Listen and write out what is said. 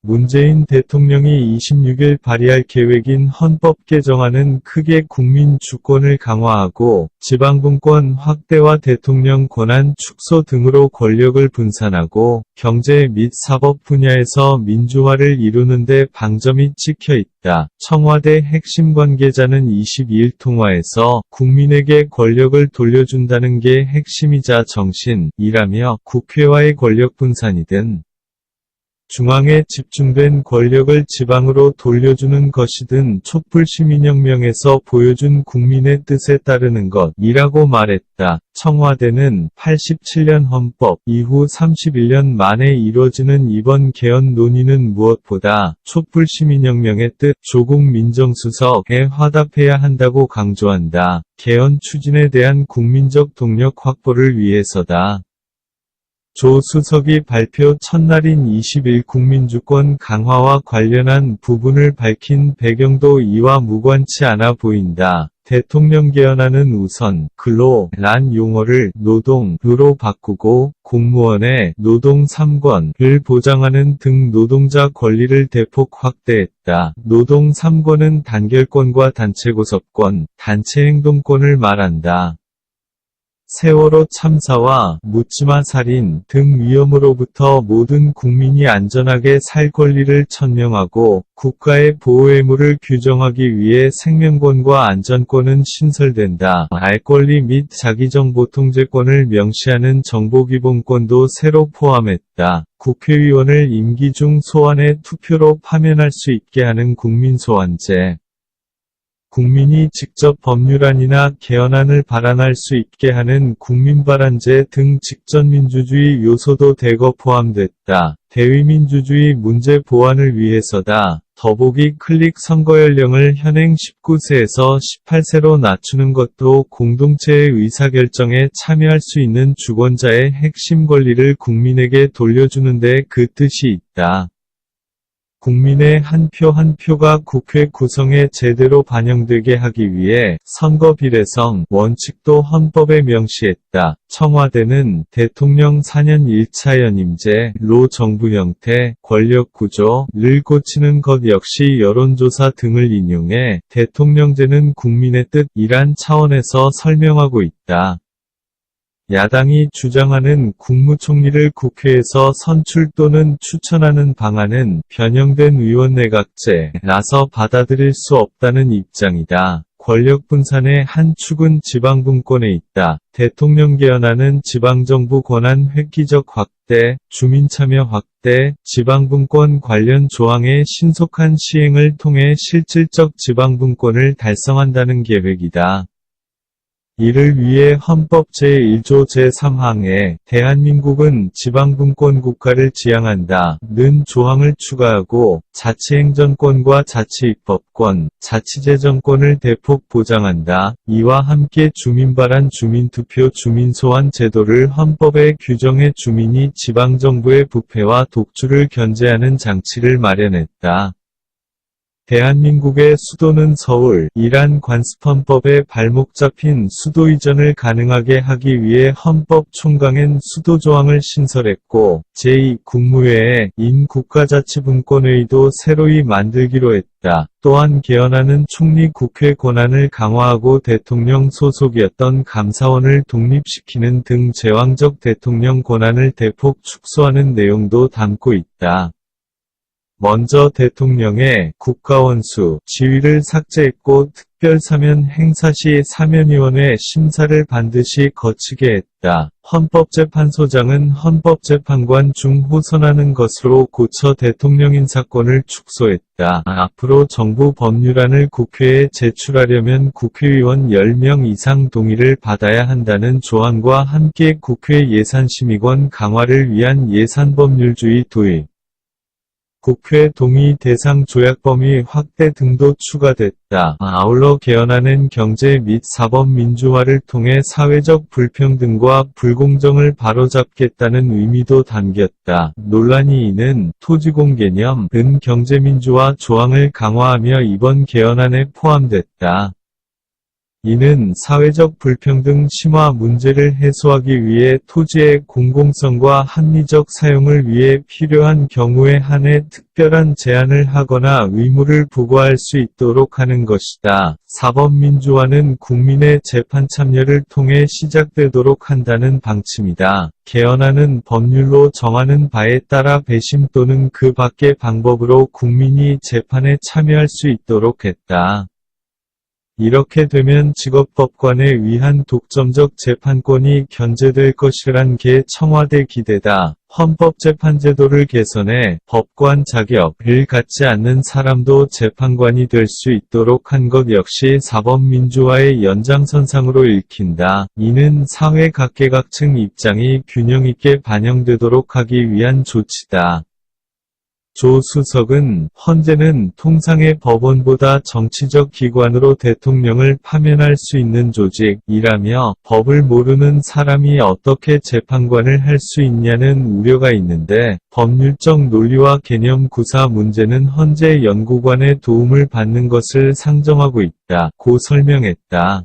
문재인 대통령이 26일 발의할 계획인 헌법 개정안은 크게 국민 주권을 강화하고 지방분권 확대와 대통령 권한 축소 등으로 권력을 분산하고 경제 및 사법 분야에서 민주화를 이루는 데 방점이 찍혀 있다. 청와대 핵심 관계자는 22일 통화에서 국민에게 권력을 돌려준다는 게 핵심이자 정신이라며 국회와의 권력 분산이든 중앙에 집중된 권력을 지방으로 돌려주는 것이든 촛불 시민혁명에서 보여준 국민의 뜻에 따르는 것이라고 말했다. 청와대는 87년 헌법 이후 31년 만에 이뤄지는 이번 개헌 논의는 무엇보다 촛불 시민혁명의 뜻, 조국 민정수석에 화답해야 한다고 강조한다. 개헌 추진에 대한 국민적 동력 확보를 위해서다. 조 수석이 발표 첫날인 20일 국민주권 강화와 관련한 부분을 밝힌 배경도 이와 무관치 않아 보인다. 대통령 개헌안은 우선 근로란 용어를 노동으로 바꾸고 공무원의 노동 3권을 보장하는 등 노동자 권리를 대폭 확대했다. 노동 3권은 단결권과 단체고섭권, 단체행동권을 말한다. 세월호 참사와 묻지마 살인 등 위험으로부터 모든 국민이 안전하게 살 권리를 천명하고 국가의 보호 의무를 규정하기 위해 생명권과 안전권은 신설된다. 알 권리 및 자기정보통제권을 명시하는 정보기본권도 새로 포함했다. 국회의원을 임기 중 소환해 투표로 파면할 수 있게 하는 국민소환제. 국민이 직접 법률안이나 개헌안을 발안할 수 있게 하는 국민발안제 등 직전민주주의 요소도 대거 포함됐다. 대의민주주의 문제 보완을 위해서다. 더보기 클릭 선거연령을 현행 19세에서 18세로 낮추는 것도 공동체의 의사결정에 참여할 수 있는 주권자의 핵심 권리를 국민에게 돌려주는 데 그 뜻이 있다. 국민의 한 표 한 표가 국회 구성에 제대로 반영되게 하기 위해 선거 비례성 원칙도 헌법에 명시했다. 청와대는 대통령 4년 1차 연임제로 정부 형태, 권력 구조를 고치는 것 역시 여론조사 등을 인용해 대통령제는 국민의 뜻이란 차원에서 설명하고 있다. 야당이 주장하는 국무총리를 국회에서 선출 또는 추천하는 방안은 변형된 의원내각제라서 받아들일 수 없다는 입장이다. 권력 분산의 한 축은 지방분권에 있다. 대통령 개헌안은 지방정부 권한 획기적 확대, 주민참여 확대, 지방분권 관련 조항의 신속한 시행을 통해 실질적 지방분권을 달성한다는 계획이다. 이를 위해 헌법 제1조 제3항에 대한민국은 지방분권 국가를 지향한다는 조항을 추가하고 자치행정권과 자치입법권, 자치재정권을 대폭 보장한다. 이와 함께 주민발안 주민투표 주민소환 제도를 헌법에 규정해 주민이 지방정부의 부패와 독주를 견제하는 장치를 마련했다. 대한민국의 수도는 서울이란 관습헌법에 발목 잡힌 수도 이전을 가능하게 하기 위해 헌법 총강엔 수도조항을 신설했고 제2 국무회의인 국가자치분권회의도 새로이 만들기로 했다. 또한 개헌안은 총리 국회 권한을 강화하고 대통령 소속이었던 감사원을 독립시키는 등 제왕적 대통령 권한을 대폭 축소하는 내용도 담고 있다. 먼저 대통령의 국가원수 지위를 삭제했고 특별사면 행사 시 사면위원회 심사를 반드시 거치게 했다. 헌법재판소장은 헌법재판관 중 호선하는 것으로 고쳐 대통령 인사권을 축소했다. 앞으로 정부 법률안을 국회에 제출하려면 국회의원 10명 이상 동의를 받아야 한다는 조항과 함께 국회 예산심의권 강화를 위한 예산법률주의 도입, 국회 동의 대상 조약 범위 확대 등도 추가됐다. 아울러 개헌안은 경제 및 사법 민주화를 통해 사회적 불평등과 불공정을 바로잡겠다는 의미도 담겼다. 논란이 있는 토지공개념은 경제민주화 조항을 강화하며 이번 개헌안에 포함됐다. 이는 사회적 불평등 심화 문제를 해소하기 위해 토지의 공공성과 합리적 사용을 위해 필요한 경우에 한해 특별한 제한을 하거나 의무를 부과할 수 있도록 하는 것이다. 사법민주화는 국민의 재판 참여를 통해 시작되도록 한다는 방침이다. 개헌안은 법률로 정하는 바에 따라 배심 또는 그 밖의 방법으로 국민이 재판에 참여할 수 있도록 했다. 이렇게 되면 직업법관에 의한 독점적 재판권이 견제될 것이란 게 청와대 기대다. 헌법재판제도를 개선해 법관 자격을 갖지 않는 사람도 재판관이 될 수 있도록 한 것 역시 사법민주화의 연장선상으로 읽힌다. 이는 사회 각계각층 입장이 균형 있게 반영되도록 하기 위한 조치다. 조 수석은 헌재는 통상의 법원보다 정치적 기관으로 대통령을 파면할 수 있는 조직이라며 법을 모르는 사람이 어떻게 재판관을 할 수 있냐는 우려가 있는데 법률적 논리와 개념 구사 문제는 헌재 연구관의 도움을 받는 것을 상정하고 있다. 고 설명했다.